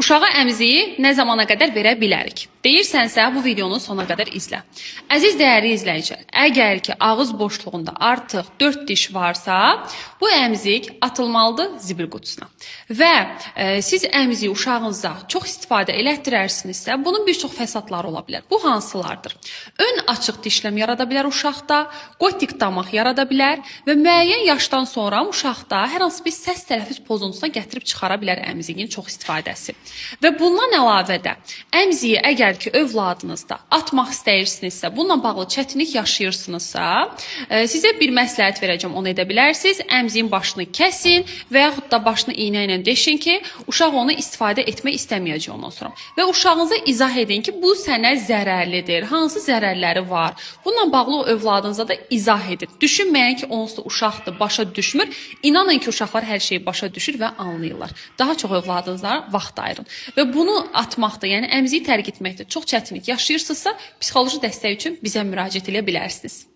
Uşağa əmziyi nə zamana qədər verə bilərik? Deyirsənsə, bu videonu sona qədər izlə. Əziz dəyərli izləyicilər, əgər ki ağız boşluğunda artıq 4 diş varsa, bu əmzik atılmalıdır zibil qutusuna. Və siz əmziyi uşağınıza çox istifadə elətdirərsinizsə, bunun bir çox fəsadları ola bilər. Bu hansılardır? Ön açıq dişləm yarada bilər uşaqda, qotik damaq yarada bilər və müəyyən yaşdan sonra uşaqda hər hansı bir səs tələffüz pozuntusuna gətirib çıxara bilər əmziyin çox istifadəsi. Və bundan əlavə də əmziyi əgər ki övladınızda atmaq istəyirsinizsə, bununla bağlı çətinlik yaşayırsınızsa, sizə bir məsləhət verəcəm, onu edə bilərsiniz. Əmziyin başını kəsin və yaxud da başını iynə ilə deşin ki, uşaq onu istifadə etmək istəməyəcək ondan sonra. Və uşağınıza izah edin ki, bu sənə zərərlidir, hansı zərərləri var. Bununla bağlı o övladınıza da izah edin. Düşünməyin ki, onsuz da uşaqdır, başa düşmür. İnanın ki, uşaqlar hər şeyi başa düşür və anlayırlar. Daha çox övladınızlara vaxt ayırın. Və bunu atmaqda, yəni əmziyi tərk etməkdə çox çətinlik yaşayırsınızsa, psixoloji dəstək üçün bizə müraciət edə bilərsiniz.